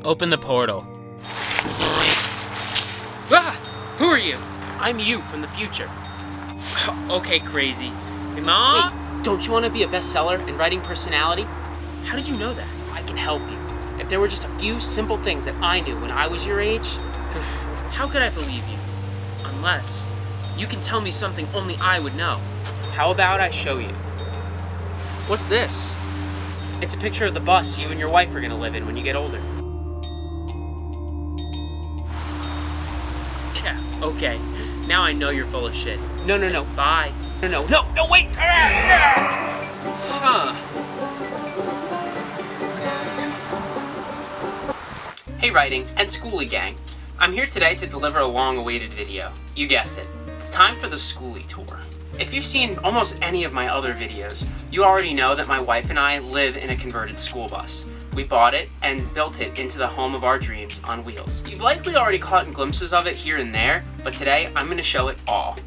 Open the portal. Ah! Who are you? I'm you from the future. Okay, crazy. Hey, Mom? Wait, don't you want to be a bestseller and writing personality? How did you know that? I can help you. If there were just a few simple things that I knew when I was your age, how could I believe you? Unless you can tell me something only I would know. How about I show you? What's this? It's a picture of the bus you and your wife are gonna live in when you get older. Yeah, okay. Now I know you're full of shit. No, bye. No, wait! Huh. Hey Writing and Skoolie gang. I'm here today to deliver a long-awaited video. You guessed it. It's time for the Skoolie tour. If you've seen almost any of my other videos, you already know that my wife and I live in a converted school bus. We bought it and built it into the home of our dreams on wheels. You've likely already caught glimpses of it here and there, but today I'm going to show it all,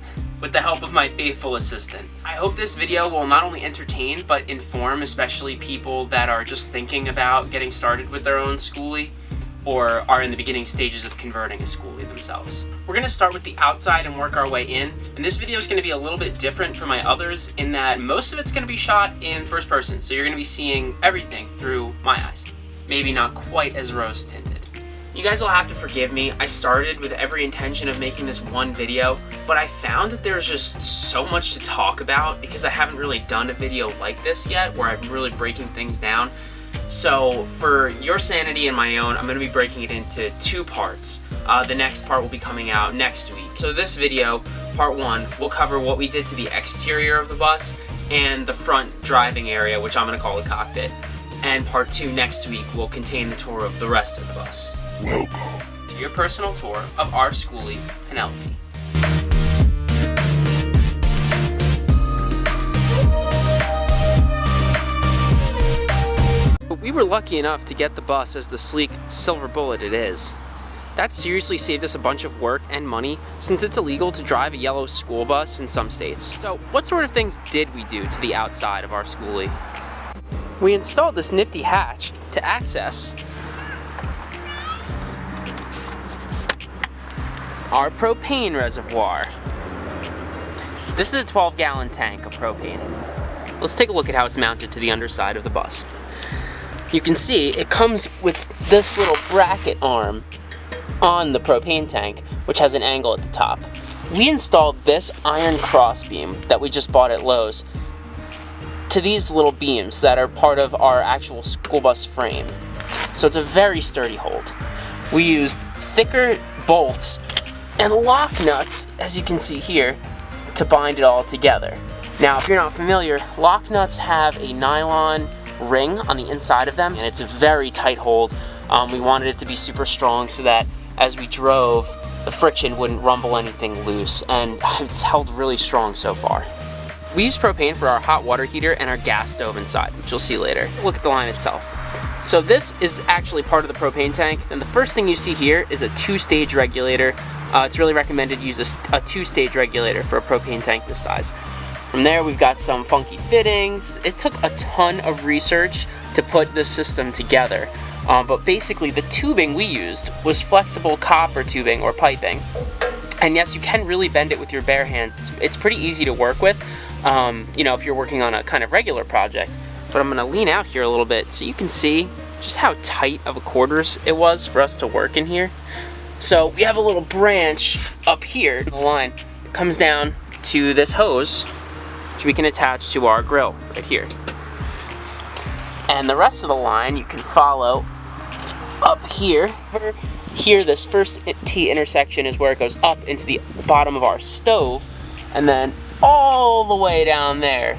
with the help of my faithful assistant. I hope this video will not only entertain, but inform especially people that are just thinking about getting started with their own Skoolie, or are in the beginning stages of converting a Skoolie themselves. We're gonna start with the outside and work our way in, and this video is gonna be a little bit different from my others in that most of it's gonna be shot in first person, so you're gonna be seeing everything through my eyes. Maybe not quite as rose tinted. You guys will have to forgive me. I started with every intention of making this one video, but I found that there's just so much to talk about because I haven't really done a video like this yet where I'm really breaking things down. So for your sanity and my own, I'm going to be breaking it into two parts. The next part will be coming out next week. So this video, part one, will cover what we did to the exterior of the bus and the front driving area, which I'm going to call the cockpit. And part two next week will contain the tour of the rest of the bus. Welcome to your personal tour of our Skoolie, Penelope. We were lucky enough to get the bus as the sleek silver bullet it is. That seriously saved us a bunch of work and money since it's illegal to drive a yellow school bus in some states. So what sort of things did we do to the outside of our Skoolie? We installed this nifty hatch to access our propane reservoir. This is a 12-gallon tank of propane. Let's take a look at how it's mounted to the underside of the bus. You can see it comes with this little bracket arm on the propane tank, which has an angle at the top. We installed this iron crossbeam that we just bought at Lowe's to these little beams that are part of our actual school bus frame. So it's a very sturdy hold. We used thicker bolts and lock nuts, as you can see here, to bind it all together. Now, if you're not familiar, lock nuts have a nylon ring on the inside of them, and it's a very tight hold. We wanted it to be super strong so that as we drove, the friction wouldn't rumble anything loose, and it's held really strong so far. We use propane for our hot water heater and our gas stove inside, which you'll see later. Look at the line itself. So this is actually part of the propane tank, and the first thing you see here is a two-stage regulator. It's really recommended to use a two-stage regulator for a propane tank this size. From there, we've got some funky fittings. It took a ton of research to put this system together, but basically the tubing we used was flexible copper tubing or piping. And yes, you can really bend it with your bare hands. It's pretty easy to work with, you know, if you're working on a kind of regular project. But I'm gonna lean out here a little bit so you can see just how tight of a quarters it was for us to work in here. So we have a little branch up here, the line, it comes down to this hose, which we can attach to our grill right here. And the rest of the line you can follow up here. Here, this first T intersection is where it goes up into the bottom of our stove, and then all the way down there,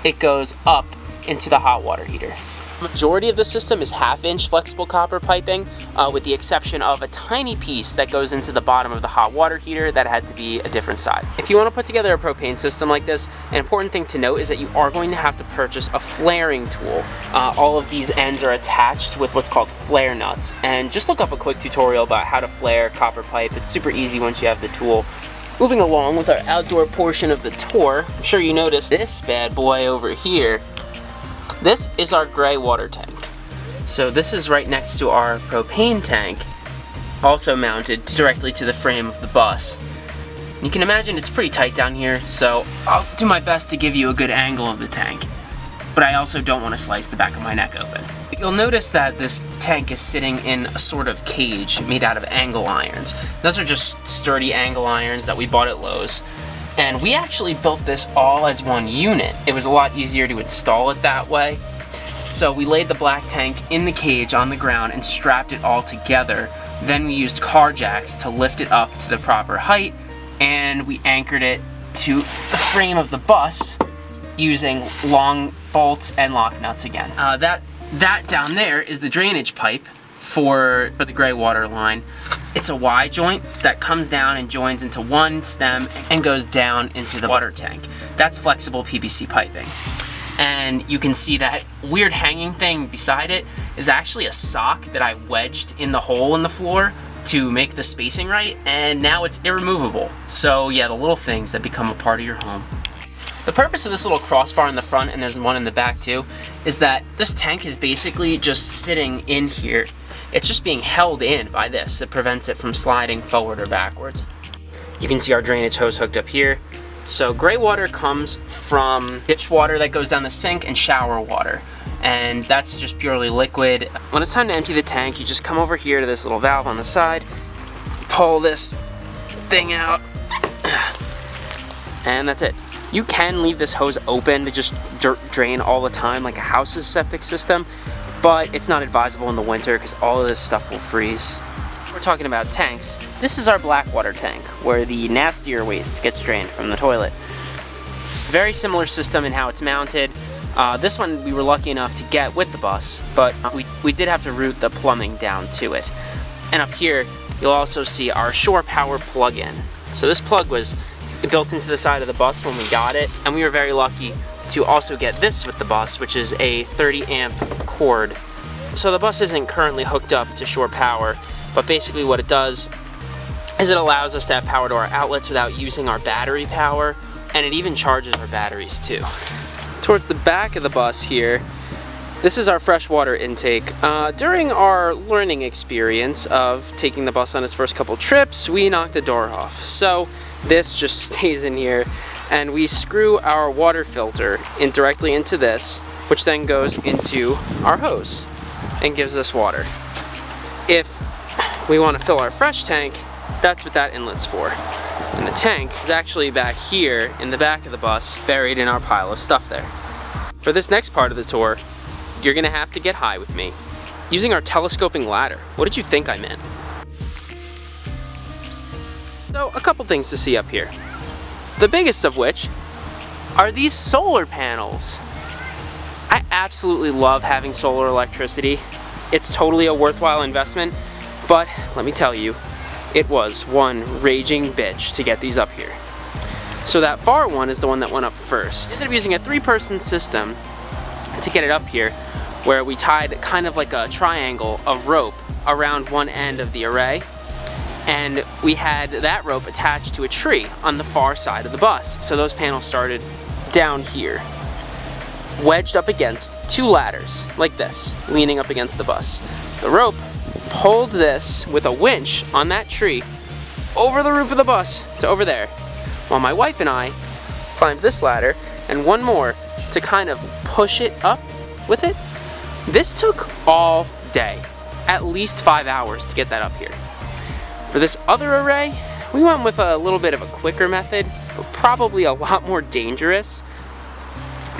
it goes up into the hot water heater. The majority of the system is 1/2-inch flexible copper piping, with the exception of a tiny piece that goes into the bottom of the hot water heater that had to be a different size. If you want to put together a propane system like this, an important thing to note is that you are going to have to purchase a flaring tool. All of these ends are attached with what's called flare nuts, and just look up a quick tutorial about how to flare copper pipe. It's super easy once you have the tool. Moving along with our outdoor portion of the tour, I'm sure you noticed this bad boy over here. This is our gray water tank. So this is right next to our propane tank, also mounted directly to the frame of the bus. You can imagine it's pretty tight down here, so I'll do my best to give you a good angle of the tank. But I also don't want to slice the back of my neck open. You'll notice that this tank is sitting in a sort of cage made out of angle irons. Those are just sturdy angle irons that we bought at Lowe's. And we actually built this all as one unit. It was a lot easier to install it that way. So we laid the black tank in the cage on the ground and strapped it all together. Then we used car jacks to lift it up to the proper height, and we anchored it to the frame of the bus using long bolts and lock nuts again. That down there is the drainage pipe for the gray water line. It's a Y joint that comes down and joins into one stem and goes down into the water tank. That's flexible PVC piping. And you can see that weird hanging thing beside it is actually a sock that I wedged in the hole in the floor to make the spacing right, and now it's irremovable. So yeah, the little things that become a part of your home. The purpose of this little crossbar in the front, and there's one in the back too, is that this tank is basically just sitting in here. It's just being held in by this that prevents it from sliding forward or backwards. You can see our drainage hose hooked up here. So gray water comes from ditch water that goes down the sink and shower water. And that's just purely liquid. When it's time to empty the tank, you just come over here to this little valve on the side, pull this thing out, and that's it. You can leave this hose open to just drain all the time like a house's septic system, but it's not advisable in the winter because all of this stuff will freeze. We're talking about tanks. This is our black water tank where the nastier waste gets drained from the toilet. Very similar system in how it's mounted. This one we were lucky enough to get with the bus, but we did have to route the plumbing down to it. And up here, you'll also see our shore power plug-in. So this plug was built into the side of the bus when we got it, and we were very lucky to also get this with the bus, which is a 30 amp cord. So the bus isn't currently hooked up to shore power, but basically what it does is it allows us to have power to our outlets without using our battery power, and it even charges our batteries too. Towards the back of the bus here, this is our freshwater intake. During our learning experience of taking the bus on its first couple trips, we knocked the door off. So this just stays in here, and we screw our water filter in directly into this, which then goes into our hose and gives us water. If we want to fill our fresh tank, that's what that inlet's for. And the tank is actually back here in the back of the bus, buried in our pile of stuff there. For this next part of the tour, you're gonna have to get high with me using our telescoping ladder. What did you think I meant? So, a couple things to see up here. The biggest of which are these solar panels. I absolutely love having solar electricity. It's totally a worthwhile investment, but let me tell you, it was one raging bitch to get these up here. So that far one is the one that went up first. Instead of using a 3-person system to get it up here, where we tied kind of like a triangle of rope around one end of the array, and we had that rope attached to a tree on the far side of the bus. So those panels started down here, wedged up against 2 ladders, like this, leaning up against the bus. The rope pulled this with a winch on that tree over the roof of the bus to over there, while my wife and I climbed this ladder and one more to kind of push it up with it. This took all day, at least 5 hours to get that up here. For this other array, we went with a little bit of a quicker method, but probably a lot more dangerous.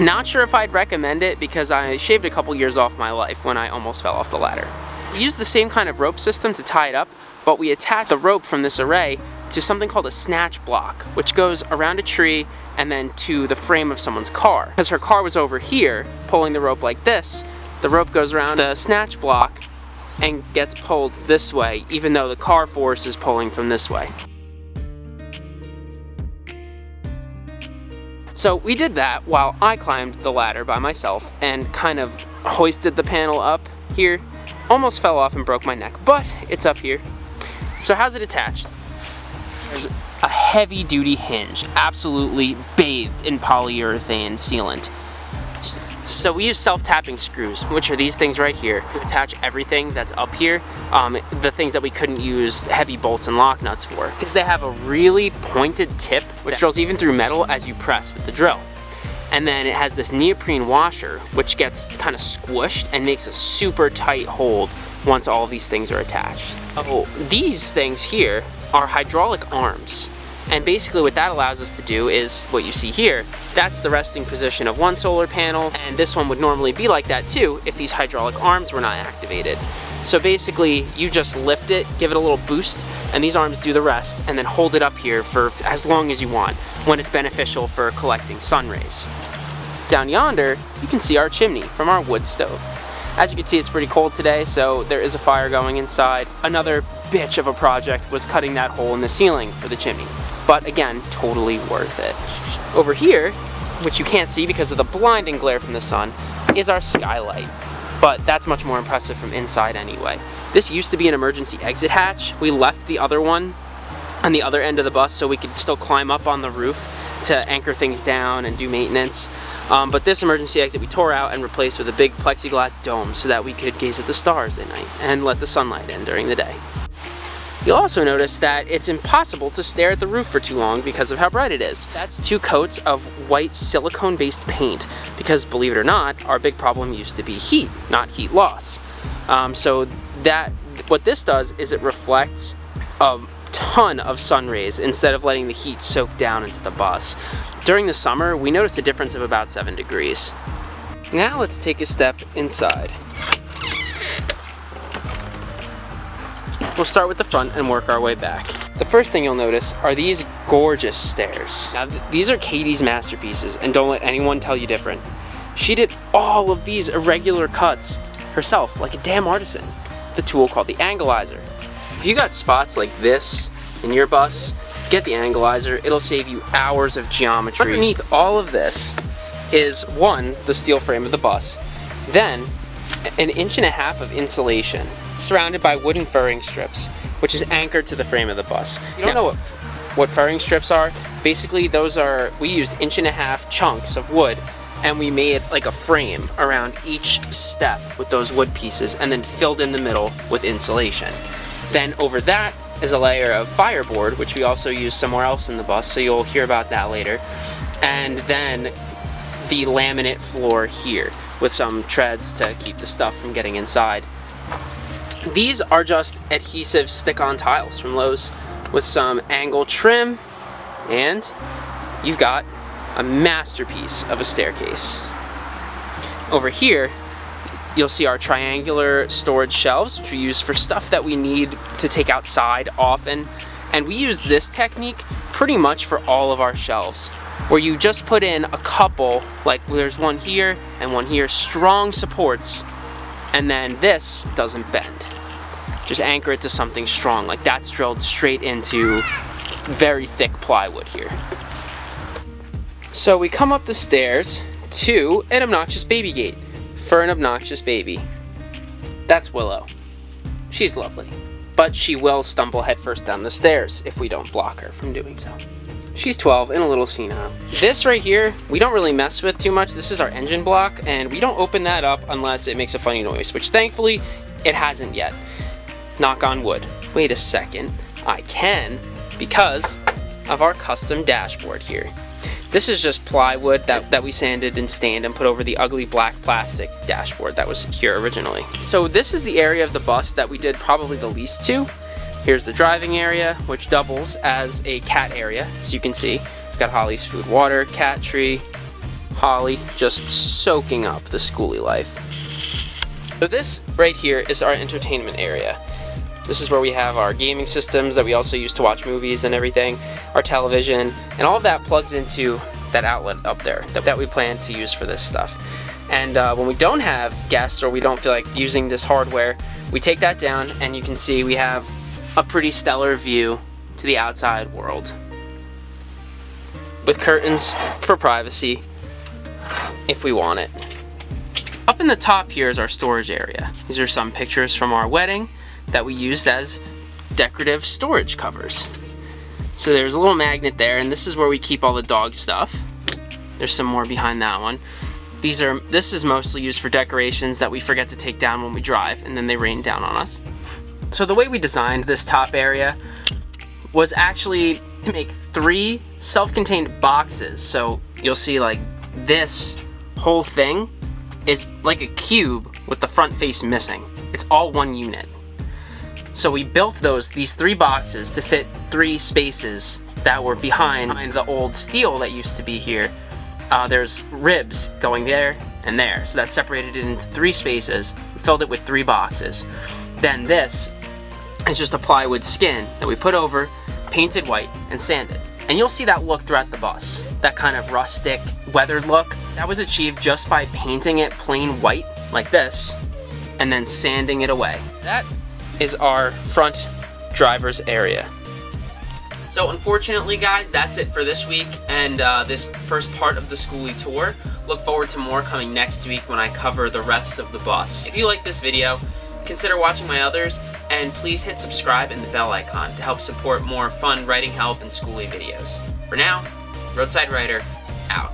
Not sure if I'd recommend it because I shaved a couple years off my life when I almost fell off the ladder. We used the same kind of rope system to tie it up, but we attached the rope from this array to something called a snatch block, which goes around a tree and then to the frame of someone's car. Because her car was over here, pulling the rope like this, the rope goes around the snatch block and gets pulled this way, even though the car force is pulling from this way. So we did that while I climbed the ladder by myself and kind of hoisted the panel up here. Almost fell off and broke my neck, but it's up here. So how's it attached? There's a heavy-duty hinge, absolutely bathed in polyurethane sealant. So we use self-tapping screws, which are these things right here, to attach everything that's up here, the things that we couldn't use heavy bolts and lock nuts for. Because they have a really pointed tip, which drills even through metal as you press with the drill. And then it has this neoprene washer, which gets kind of squished and makes a super tight hold once all of these things are attached. Oh, these things here are hydraulic arms. And basically what that allows us to do is what you see here. That's the resting position of one solar panel, and this one would normally be like that too if these hydraulic arms were not activated. So basically you just lift it, give it a little boost, and these arms do the rest, and then hold it up here for as long as you want when it's beneficial for collecting sun rays. Down yonder, you can see our chimney from our wood stove. As you can see, it's pretty cold today, so there is a fire going inside. Another bitch of a project was cutting that hole in the ceiling for the chimney. But again, totally worth it. Over here, which you can't see because of the blinding glare from the sun, is our skylight. But that's much more impressive from inside anyway. This used to be an emergency exit hatch. We left the other one on the other end of the bus so we could still climb up on the roof to anchor things down and do maintenance. But this emergency exit we tore out and replaced with a big plexiglass dome so that we could gaze at the stars at night and let the sunlight in during the day. You'll also notice that it's impossible to stare at the roof for too long because of how bright it is. That's 2 coats of white silicone-based paint because, believe it or not, our big problem used to be heat, not heat loss. So what this does is it reflects a ton of sun rays instead of letting the heat soak down into the bus. During the summer, we noticed a difference of about 7 degrees. Now let's take a step inside. We'll start with the front and work our way back. The first thing you'll notice are these gorgeous stairs. Now these are Katie's masterpieces, and don't let anyone tell you different. She did all of these irregular cuts herself, like a damn artisan. The tool called the angleizer. If you got spots like this in your bus, get the angleizer. It'll save you hours of geometry. Underneath all of this is the steel frame of the bus, then 1.5 inches of insulation surrounded by wooden furring strips, which is anchored to the frame of the bus. You don't know what furring strips are? Basically, we used 1.5 inch chunks of wood, and we made like a frame around each step with those wood pieces, and then filled in the middle with insulation. Then over that is a layer of fireboard, which we also use somewhere else in the bus, so you'll hear about that later. And then the laminate floor here with some treads to keep the stuff from getting inside. These are just adhesive stick-on tiles from Lowe's with some angle trim, and you've got a masterpiece of a staircase. Over here, you'll see our triangular storage shelves, which we use for stuff that we need to take outside often. And we use this technique pretty much for all of our shelves, where you just put in a couple, like there's one here and one here, strong supports, and then this doesn't bend. Just anchor it to something strong, like that's drilled straight into very thick plywood here. So we come up the stairs to an obnoxious baby gate for an obnoxious baby. That's Willow. She's lovely, but she will stumble headfirst down the stairs if we don't block her from doing so. She's 12 and a little senile. This right here, we don't really mess with too much. This is our engine block, and we don't open that up unless it makes a funny noise, which thankfully it hasn't yet. Knock on wood. Wait a second, I can, because of our custom dashboard here. This is just plywood that we sanded and stained and put over the ugly black plastic dashboard that was here originally. So this is the area of the bus that we did probably the least to. Here's the driving area, which doubles as a cat area, as you can see. We've got Holly's food, water, cat tree, Holly just soaking up the Skoolie life. So this right here is our entertainment area. This is where we have our gaming systems that we also use to watch movies and everything, our television, and all of that plugs into that outlet up there that we plan to use for this stuff. And when we don't have guests or we don't feel like using this hardware, we take that down and you can see we have a pretty stellar view to the outside world with curtains for privacy if we want it. Up in the top here is our storage area. These are some pictures from our wedding that we used as decorative storage covers. So there's a little magnet there, and this is where we keep all the dog stuff. There's some more behind that one. This is mostly used for decorations that we forget to take down when we drive, and then they rain down on us. So the way we designed this top area was actually to make 3 self-contained boxes. So you'll see like this whole thing is like a cube with the front face missing. It's all one unit. So we built these 3 boxes to fit 3 spaces that were behind the old steel that used to be here. There's ribs going there and there, so that separated it into 3 spaces. We filled it with 3 boxes. Then this is just a plywood skin that we put over, painted white, and sanded. And you'll see that look throughout the bus, that kind of rustic, weathered look. That was achieved just by painting it plain white, like this, and then sanding it away. That is our front driver's area. So unfortunately, guys, that's it for this week and this first part of the Skoolie tour. Look forward to more coming next week when I cover the rest of the bus. If you like this video, consider watching my others, and please hit subscribe and the bell icon to help support more fun writing help and Skoolie videos. For now, Roadside Writer, out.